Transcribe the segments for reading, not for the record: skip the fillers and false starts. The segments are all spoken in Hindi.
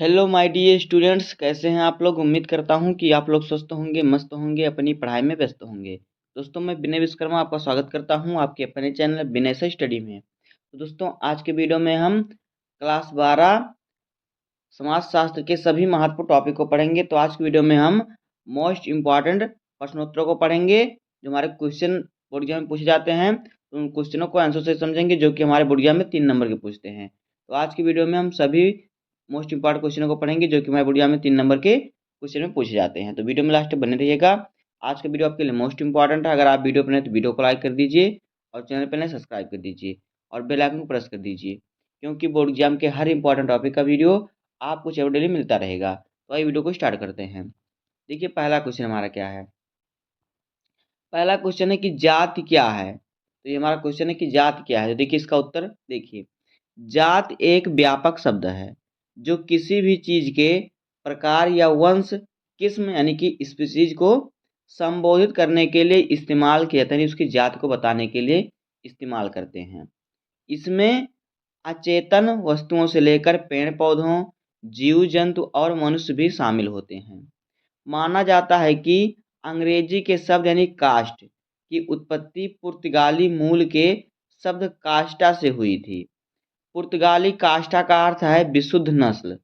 हेलो माय डियर स्टूडेंट्स, कैसे हैं आप लोग। उम्मीद करता हूं कि आप लोग स्वस्थ होंगे, मस्त होंगे, अपनी पढ़ाई में व्यस्त होंगे। दोस्तों, मैं विनय विश्वकर्मा आपका स्वागत करता हूं आपके अपने चैनल विनय से स्टडी में। तो दोस्तों, आज के वीडियो में हम क्लास 12 समाजशास्त्र के सभी महत्वपूर्ण टॉपिक को पढ़ेंगे। तो आज की वीडियो में हम मोस्ट इम्पॉर्टेंट प्रश्नोत्तरों को पढ़ेंगे जो हमारे क्वेश्चन बोर्ड एग्जाम में पूछे जाते हैं। तो उन क्वेश्चनों को आंसर से समझेंगे जो कि हमारे बोर्ड एग्जाम में 3 नंबर के पूछते हैं। तो आज की वीडियो में हम सभी मोस्ट इंपॉर्टेंट क्वेश्चनों को पढ़ेंगे जो कि हमारे बोर्ड एग्जाम में 3 नंबर के क्वेश्चन में पूछे जाते हैं। तो वीडियो में लास्ट तक बने रहिएगा। आज का वीडियो आपके लिए मोस्ट इंपॉर्टेंट है। अगर आप वीडियो पर नए तो वीडियो को लाइक कर दीजिए और चैनल पर नए सब्सक्राइब कर दीजिए और बेल आइकन को प्रेस कर दीजिए, क्योंकि बोर्ड एग्जाम के हर इंपॉर्टेंट टॉपिक का वीडियो आपको कुछ डेली मिलता रहेगा। तो आइए वीडियो को स्टार्ट करते हैं। देखिए, पहला क्वेश्चन हमारा क्या है। पहला क्वेश्चन है कि जाति क्या है। तो ये हमारा क्वेश्चन है कि जाति क्या है। तो देखिए, इसका उत्तर देखिए, जात एक व्यापक शब्द है जो किसी भी चीज के प्रकार या वंश, किस्म यानी कि स्पीसीज को संबोधित करने के लिए इस्तेमाल किया जाता है, उसकी जात को बताने के लिए इस्तेमाल करते हैं। इसमें अचेतन वस्तुओं से लेकर पेड़ पौधों, जीव जंतु और मनुष्य भी शामिल होते हैं। माना जाता है कि अंग्रेजी के शब्द यानी कास्ट की उत्पत्ति पुर्तगाली मूल के शब्द कास्टा से हुई थी। पुर्तगाली कास्टा का अर्थ है विशुद्ध नस्ल।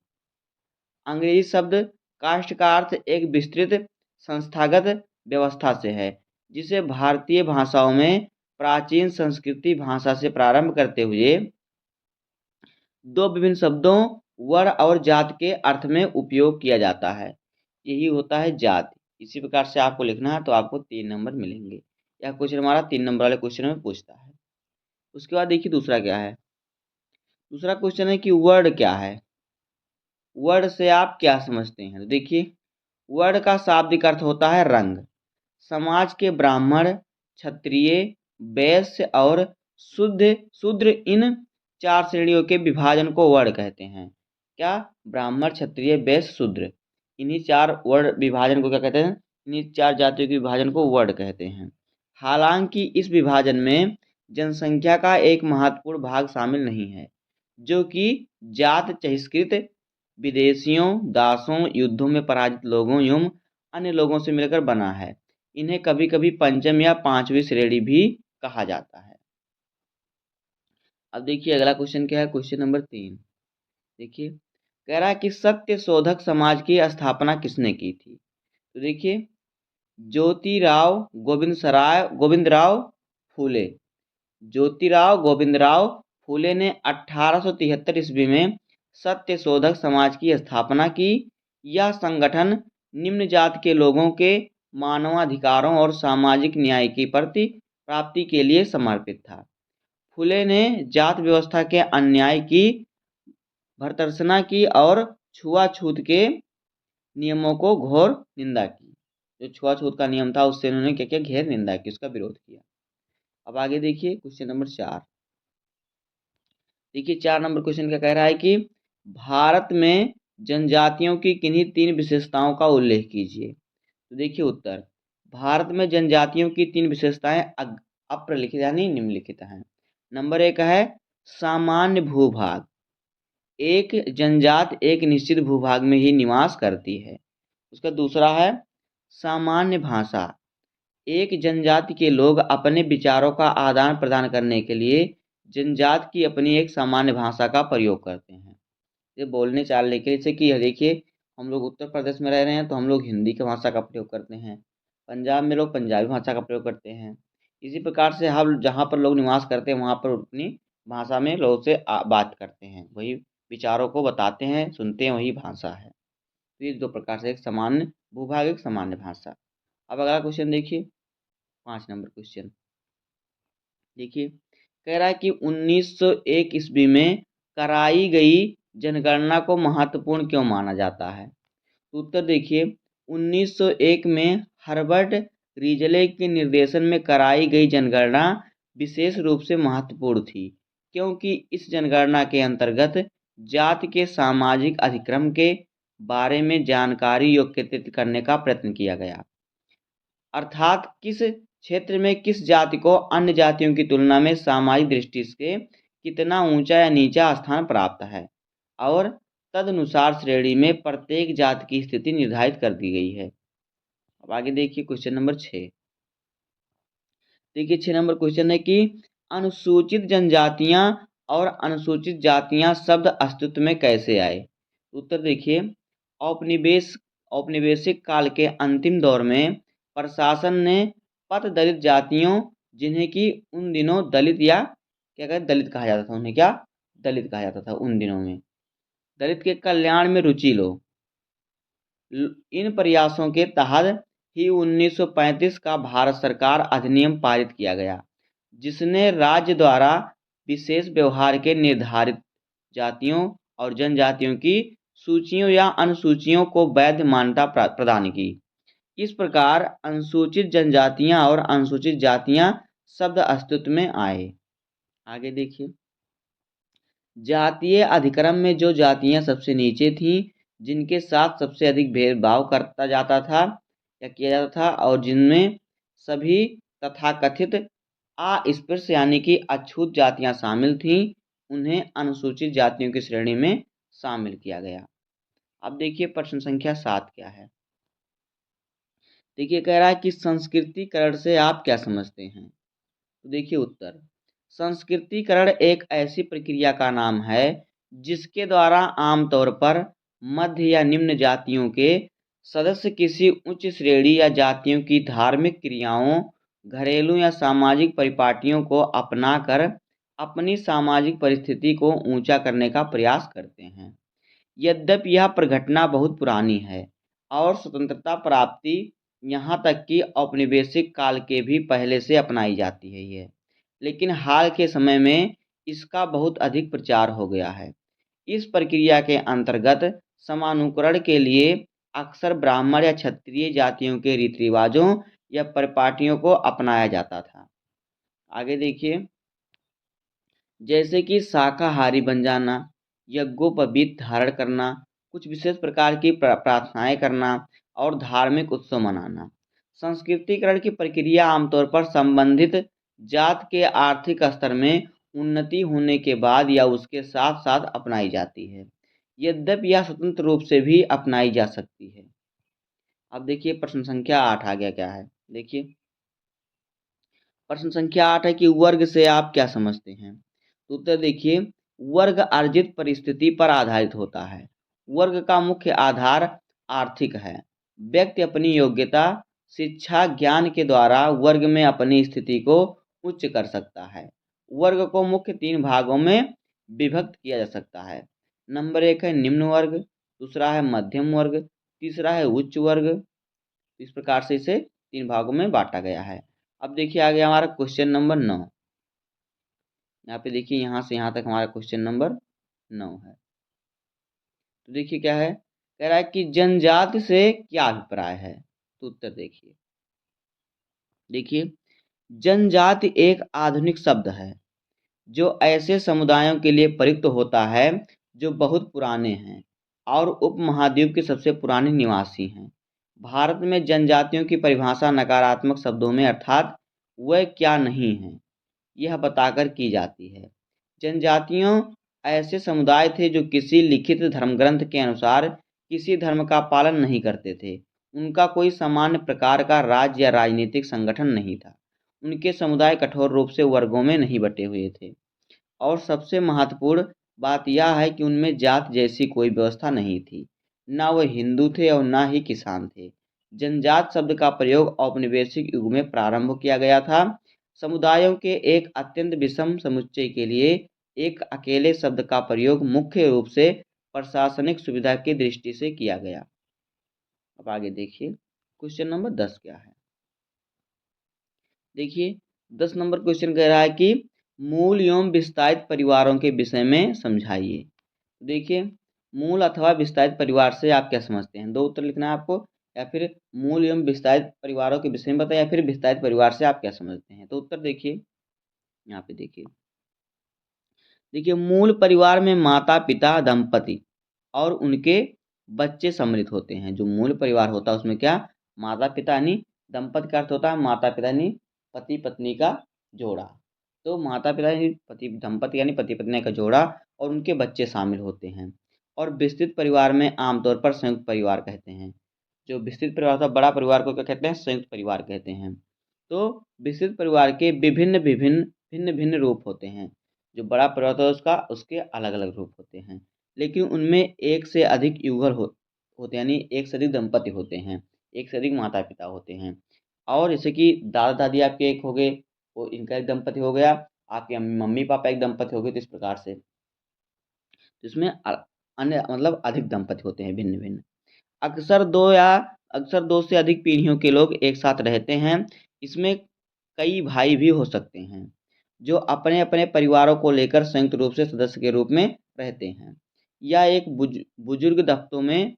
अंग्रेजी शब्द कास्ट का अर्थ एक विस्तृत संस्थागत व्यवस्था से है, जिसे भारतीय भाषाओं में प्राचीन संस्कृति भाषा से प्रारंभ करते हुए दो विभिन्न शब्दों वर्ण और जात के अर्थ में उपयोग किया जाता है। यही होता है जाति। इसी प्रकार से आपको लिखना है तो आपको 3 नंबर मिलेंगे। यह क्वेश्चन हमारा 3 नंबर वाले क्वेश्चन में पूछता है। उसके बाद देखिए दूसरा क्या है। दूसरा क्वेश्चन है कि वर्ड क्या है। वर्ड से आप क्या समझते हैं। तो देखिए, वर्ड का शाब्दिक अर्थ होता है रंग। समाज के ब्राह्मण, क्षत्रिय, वैश्य और शूद्र इन 4 श्रेणियों के विभाजन को वर्ण कहते हैं। क्या? ब्राह्मण, क्षत्रिय, वैश्य, शूद्र, इन्हीं 4 वर्ण विभाजन को क्या कहते हैं। इन्हीं 4 जातियों के विभाजन को वर्ण कहते हैं। हालांकि इस विभाजन में जनसंख्या का एक महत्वपूर्ण भाग शामिल नहीं है, जो कि जात बहिष्कृत विदेशियों, दासों, युद्धों में पराजित लोगों एवं अन्य लोगों से मिलकर बना है। इन्हें कभी कभी पंचम या 5वीं श्रेणी भी कहा जाता है। अब देखिए अगला क्वेश्चन क्या है। क्वेश्चन नंबर 3 देखिए, कह रहा है कि सत्य शोधक समाज की स्थापना किसने की थी। तो देखिए, गोविंदराव फूले। ज्योतिराव गोविंदराव फूले ने 1873 ईस्वी में सत्य शोधक समाज की स्थापना की। यह संगठन निम्न जाति के लोगों के मानवाधिकारों और सामाजिक न्याय की प्राप्ति के लिए समर्पित था। फुले ने जात व्यवस्था के अन्याय की भर्त्सना की और छुआछूत के नियमों को घोर निंदा की। जो छुआछूत का नियम था उससे उन्होंने क्या किया, घेर निंदा की, उसका विरोध किया। अब आगे देखिए क्वेश्चन नंबर 4। देखिए 4 नंबर क्वेश्चन क्या कह रहा है कि भारत में जनजातियों की किन्हीं 3 विशेषताओं का उल्लेख कीजिए। तो देखिए उत्तर, भारत में जनजातियों की 3 विशेषताएं अप्रलिखित यानी निम्नलिखित हैं। नंबर 1 है सामान्य भूभाग। एक जनजात एक निश्चित भूभाग में ही निवास करती है। उसका दूसरा है सामान्य भाषा। एक जनजाति के लोग अपने विचारों का आदान प्रदान करने के लिए जनजात की अपनी एक सामान्य भाषा का प्रयोग करते हैं। ये बोलने चालने के लिए, जैसे कि देखिए हम लोग उत्तर प्रदेश में रह रहे हैं तो हम लोग हिंदी की भाषा का प्रयोग करते हैं। पंजाब में लोग पंजाबी भाषा का प्रयोग करते हैं। इसी प्रकार से हम जहाँ पर लोग निवास करते हैं वहाँ पर अपनी भाषा में लोगों से बात करते हैं, वही विचारों को बताते हैं, सुनते हैं, वही भाषा है। तो ये 2 प्रकार से, एक सामान्य भूभाग, एक सामान्य भाषा। अब अगला क्वेश्चन देखिए 5 नंबर क्वेश्चन। देखिए, कह रहा है कि 1901 ईस्वी में कराई गई जनगणना को महत्वपूर्ण क्यों माना जाता है। तो उत्तर देखिए, 1901 में हर्बर्ट रीजले के निर्देशन में कराई गई जनगणना विशेष रूप से महत्वपूर्ण थी, क्योंकि इस जनगणना के अंतर्गत जाति के सामाजिक अधिक्रम के बारे में जानकारी एकत्रित करने का प्रयत्न किया गया। अर्थात किस क्षेत्र में किस जाति को अन्य जातियों की तुलना में सामाजिक दृष्टि से कितना ऊंचा या नीचा स्थान प्राप्त है और तदनुसार श्रेणी में प्रत्येक जाति की स्थिति निर्धारित कर दी गई है। अब आगे देखिए क्वेश्चन नंबर 6। देखिए 6 नंबर क्वेश्चन है कि अनुसूचित जनजातियां और अनुसूचित जातियां शब्द अस्तित्व में कैसे आए। उत्तर देखिए, औपनिवेश औपनिवेशिक काल के अंतिम दौर में प्रशासन ने पद दलित जातियों, जिन्हें कि उन दिनों दलित या क्या कहते दलित कहा जाता था, उन्हें क्या दलित कहा जाता था उन दिनों में, दलित के कल्याण में रुचि लो। इन प्रयासों के तहत ही 1935 का भारत सरकार अधिनियम पारित किया गया, जिसने राज्य द्वारा विशेष व्यवहार के निर्धारित जातियों और जनजातियों की सूचियों या अनुसूचियों को वैध मान्यता प्रदान की। इस प्रकार अनुसूचित जनजातियां और अनुसूचित जातियां शब्द अस्तित्व में आए। आगे देखिए, जातीय अधिक्रम में जो जातियां सबसे नीचे थीं, जिनके साथ सबसे अधिक भेदभाव करता जाता था या किया जाता था, और जिनमें सभी तथाकथित अस्पृश्य यानी कि अछूत जातियां शामिल थीं, उन्हें अनुसूचित जातियों की श्रेणी में शामिल किया गया। अब देखिए प्रश्न संख्या 7 क्या है। देखिए कह रहा है कि संस्कृतिकरण से आप क्या समझते हैं। तो देखिए उत्तर, संस्कृतिकरण एक ऐसी प्रक्रिया का नाम है जिसके द्वारा आमतौर पर मध्य या निम्न जातियों के सदस्य किसी उच्च श्रेणी या जातियों की धार्मिक क्रियाओं, घरेलू या सामाजिक परिपाटियों को अपनाकर अपनी सामाजिक परिस्थिति को ऊंचा करने का प्रयास करते हैं। यद्यपि यह प्रघटना बहुत पुरानी है और स्वतंत्रता प्राप्ति यहाँ तक कि औपनिवेशिक काल के भी पहले से अपनाई जाती है ये, लेकिन हाल के समय में इसका बहुत अधिक प्रचार हो गया है। इस प्रक्रिया के अंतर्गत समानुकरण के लिए अक्सर ब्राह्मण या क्षत्रिय जातियों के रीति रिवाजों या परिपाटियों को अपनाया जाता था। आगे देखिए, जैसे कि शाकाहारी बन जाना, यज्ञोपवीत धारण करना, कुछ विशेष प्रकार की प्रार्थनाएं करना और धार्मिक उत्सव मनाना। संस्कृतिकरण की प्रक्रिया आमतौर पर संबंधित जात के आर्थिक स्तर में उन्नति होने के बाद या उसके साथ साथ अपनाई जाती है, यद्यपि यह स्वतंत्र रूप से भी अपनाई जा सकती है। अब देखिए प्रश्न संख्या 8 आ गया क्या है। देखिए प्रश्न संख्या 8 है कि वर्ग से आप क्या समझते हैं। तो उत्तर देखिए, वर्ग अर्जित परिस्थिति पर आधारित होता है। वर्ग का मुख्य आधार आर्थिक है। व्यक्ति अपनी योग्यता, शिक्षा, ज्ञान के द्वारा वर्ग में अपनी स्थिति को उच्च कर सकता है। वर्ग को मुख्य 3 भागों में विभक्त किया जा सकता है। नंबर 1 है निम्न वर्ग, दूसरा है मध्यम वर्ग, तीसरा है उच्च वर्ग। इस प्रकार से इसे 3 भागों में बांटा गया है। अब देखिए आ गया हमारा क्वेश्चन नंबर 9। यहाँ पे देखिए यहाँ से यहाँ तक हमारा क्वेश्चन नंबर 9 है। तो देखिए क्या है, कह रहा है कि जनजाति से क्या अभिप्राय है। तो उत्तर देखिए, जनजाति एक आधुनिक शब्द है जो ऐसे समुदायों के लिए प्रयुक्त होता है जो बहुत पुराने हैं और उपमहाद्वीप के सबसे पुराने निवासी हैं। भारत में जनजातियों की परिभाषा नकारात्मक शब्दों में अर्थात वह क्या नहीं है यह बताकर की जाती है। जनजातियों ऐसे समुदाय थे जो किसी लिखित धर्मग्रंथ के अनुसार किसी धर्म का पालन नहीं करते थे। उनका कोई सामान्य प्रकार का राज्य या राजनीतिक संगठन नहीं था। उनके समुदाय कठोर रूप से वर्गों में नहीं बटे हुए थे और सबसे महत्वपूर्ण बात यह है कि उनमें जात जैसी कोई व्यवस्था नहीं थी। ना वह हिंदू थे और ना ही किसान थे। जनजात शब्द का प्रयोग औपनिवेशिक युग में प्रारंभ किया गया था। समुदायों के एक अत्यंत विषम समुच्चय के लिए एक अकेले शब्द का प्रयोग मुख्य रूप से प्रशासनिक सुविधा की दृष्टि से किया गया। अब आगे देखिए क्वेश्चन नंबर 10 क्या है। देखिए 10 नंबर क्वेश्चन कह रहा है कि मूल एवं विस्तारित परिवारों के विषय में समझाइए। देखिए मूल अथवा विस्तारित परिवार से आप क्या समझते हैं। 2 उत्तर लिखना है आपको, या फिर मूल एवं विस्तारित परिवारों के विषय में बताएं, या फिर विस्तारित परिवार से आप क्या समझते हैं। तो उत्तर देखिए यहाँ पे देखिए मूल परिवार में माता पिता दंपति और उनके बच्चे सम्मिलित होते हैं। जो मूल परिवार होता है उसमें क्या माता पिता यानी दंपति का अर्थ होता है माता पिता यानी पति पत्नी का जोड़ा। तो माता पिता यानी पति दंपति यानी पति पत्नी का जोड़ा और उनके बच्चे शामिल होते हैं। और विस्तृत परिवार में आमतौर पर संयुक्त परिवार कहते हैं। जो विस्तृत परिवार था, बड़ा परिवार को क्या कहते हैं? संयुक्त परिवार कहते हैं। तो विस्तृत परिवार के भिन्न-भिन्न रूप होते हैं। जो बड़ा परिवार होता है उसके अलग-अलग रूप होते हैं। लेकिन उनमें एक से अधिक युगल होते हैं, यानी एक से अधिक दंपति होते हैं, एक से अधिक माता-पिता होते हैं। और जैसे कि दादा-दादी आपके एक हो गए, वो इनका एक दंपति हो गया, आपके मम्मी-पापा एक दंपति हो गए, तो इस प्रकार से। तो इसमें अन्य मतलब अधिक दंपति होते हैं भिन्न-भिन्न। अक्सर 2 या अक्सर 2 से अधिक पीढ़ियों के लोग एक साथ रहते हैं। इसमें कई भाई भी हो सकते हैं, जो अपने-अपने परिवारों को लेकर संयुक्त रूप से सदस्य के रूप में रहते हैं। या एक बुजुर्ग दंपतों में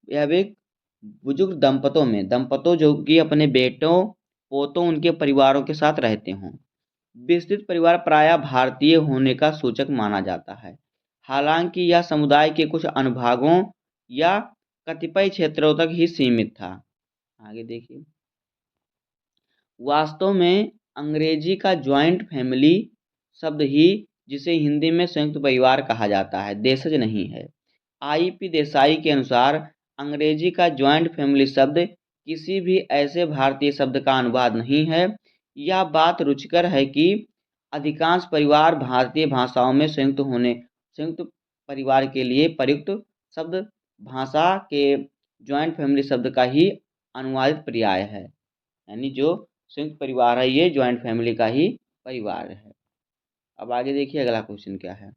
या एक बुजुर्ग दंपतों जो कि अपने बेटों, पोतों उनके परिवारों के साथ रहते हों। विस्तृत परिवार प्रायः भारतीय होने का सूचक माना जाता है। हालांकि यह समुदाय के कुछ अनुभागों या कतिपय क्षेत्रों तक ही सीमित था। आगे देखिए। वास्तव में अंग्रेजी का जॉइंट फैमिली शब्द ही जिसे हिंदी में संयुक्त परिवार कहा जाता है, देशज नहीं है। आई.पी. देसाई के अनुसार अंग्रेजी का जॉइंट फैमिली शब्द किसी भी ऐसे भारतीय शब्द का अनुवाद नहीं है। यह बात रुचिकर है कि अधिकांश परिवार भारतीय भाषाओं में संयुक्त परिवार के लिए प्रयुक्त शब्द भाषा के जॉइंट फैमिली शब्द का ही अनुवादित पर्याय है। यानी जो संयुक्त परिवार है ये जॉइंट फैमिली का ही परिवार है। अब आगे देखिए अगला क्वेश्चन क्या है।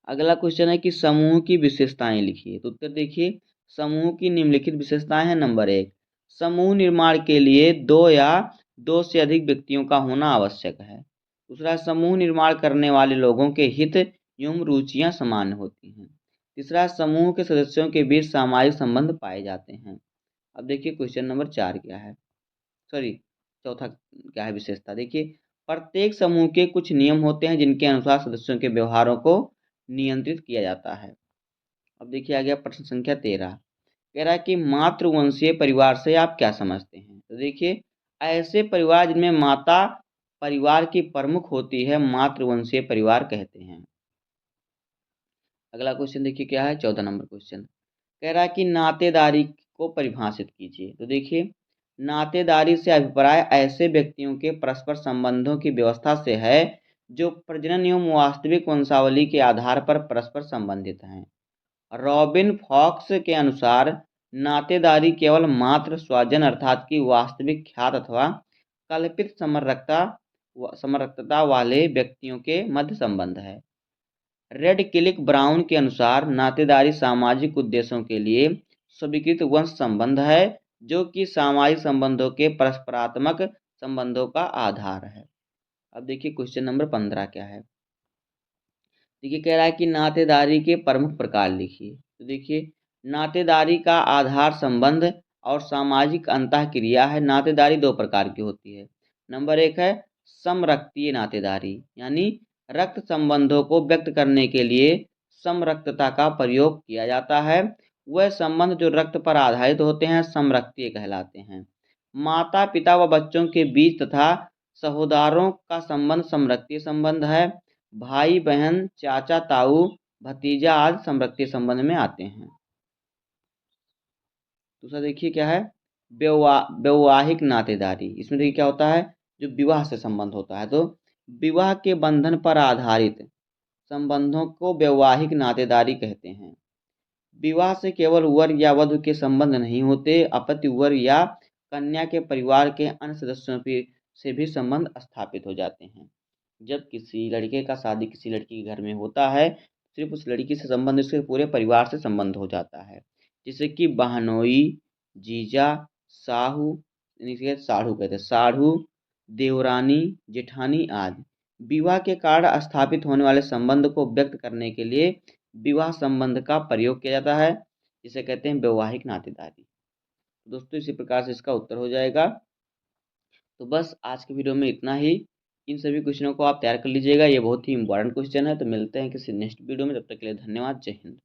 अगला क्वेश्चन है कि समूह की विशेषताएं लिखिए। तो उत्तर देखिए, समूह की निम्नलिखित विशेषताएं हैं। नंबर 1, समूह निर्माण के लिए 2 या 2 से अधिक व्यक्तियों का होना आवश्यक है। दूसरा, समूह निर्माण करने वाले लोगों के हित एवं रुचियां समान होती हैं। तीसरा, समूह के सदस्यों के बीच सामाजिक संबंध पाए जाते हैं। अब देखिए क्वेश्चन नंबर 4 क्या है, सॉरी चौथा क्या है विशेषता। देखिए, प्रत्येक समूह के कुछ नियम होते हैं जिनके अनुसार सदस्यों के व्यवहारों को नियंत्रित किया जाता है। अब देखिए आ गया प्रश्न संख्या 13, कह रहा है कि मातृवंशीय परिवार से आप क्या समझते हैं। तो देखिए, ऐसे परिवार जिनमें माता परिवार की प्रमुख होती है मातृवंशीय परिवार कहते हैं। अगला क्वेश्चन देखिए क्या है, 14 नंबर क्वेश्चन, कह रहा है कि नातेदारी को परिभाषित कीजिए। तो देखिए, नातेदारी से अभिप्राय ऐसे व्यक्तियों के परस्पर संबंधों की व्यवस्था से है जो प्रजनन एवं वास्तविक वंशावली के आधार पर परस्पर संबंधित हैं। रॉबिन फॉक्स के अनुसार नातेदारी केवल मात्र स्वजन अर्थात कि वास्तविक ख्यात अथवा कल्पित समरकता वाले व्यक्तियों के मध्य संबंध है। रेड क्लिक ब्राउन के अनुसार नातेदारी सामाजिक उद्देश्यों के लिए स्वीकृत वंश संबंध है जो कि सामाजिक संबंधों के परस्परात्मक संबंधों का आधार है। अब देखिए क्वेश्चन नंबर 15 क्या है। देखिए, कह रहा है कि नातेदारी के प्रमुख प्रकार लिखिए। तो देखिए, नातेदारी का आधार संबंध और सामाजिक अंतःक्रिया है। नातेदारी 2 प्रकार की होती है। नंबर 1 है समरक्तीय नातेदारी, यानी रक्त संबंधों को व्यक्त करने के लिए समरक्तता का प्रयोग किया जाता है। वह संबंध जो रक्त पर आधारित होते हैं समरक्तीय कहलाते हैं। माता पिता व बच्चों के बीच तथा सहोदरों का संबंध समरक्तीय संबंध है। भाई बहन, चाचा ताऊ, भतीजा आदि समरक्तीय संबंध में आते हैं। दूसरा देखिए क्या है, वैवाहिक नातेदारी। इसमें देखिए क्या होता है, जो विवाह से संबंध होता है। तो विवाह के बंधन पर आधारित संबंधों को वैवाहिक नातेदारी कहते हैं। विवाह से केवल वर या वधू के संबंध नहीं होते, अपितु वर या कन्या के परिवार के अन्य सदस्यों से भी संबंध स्थापित हो जाते हैं। जब किसी लड़के का शादी किसी लड़की के घर में होता है, सिर्फ उस लड़की से संबंध उसके पूरे परिवार से संबंध हो जाता है, जैसे कि बहनोई, जीजा, साहू, साढ़ू कहते हैं, साढ़ू, देवरानी, जेठानी आदि। विवाह के कारण स्थापित होने वाले संबंध को व्यक्त करने के लिए विवाह संबंध का प्रयोग किया जाता है, जिसे कहते हैं वैवाहिक नातेदारी। दोस्तों इसी प्रकार से इसका उत्तर हो जाएगा। तो बस आज के वीडियो में इतना ही। इन सभी क्वेश्चनों को आप तैयार कर लीजिएगा, ये बहुत ही इंपॉर्टेंट क्वेश्चन है। तो मिलते हैं किसी नेक्स्ट वीडियो में, तब तक के लिए धन्यवाद, जय हिंद।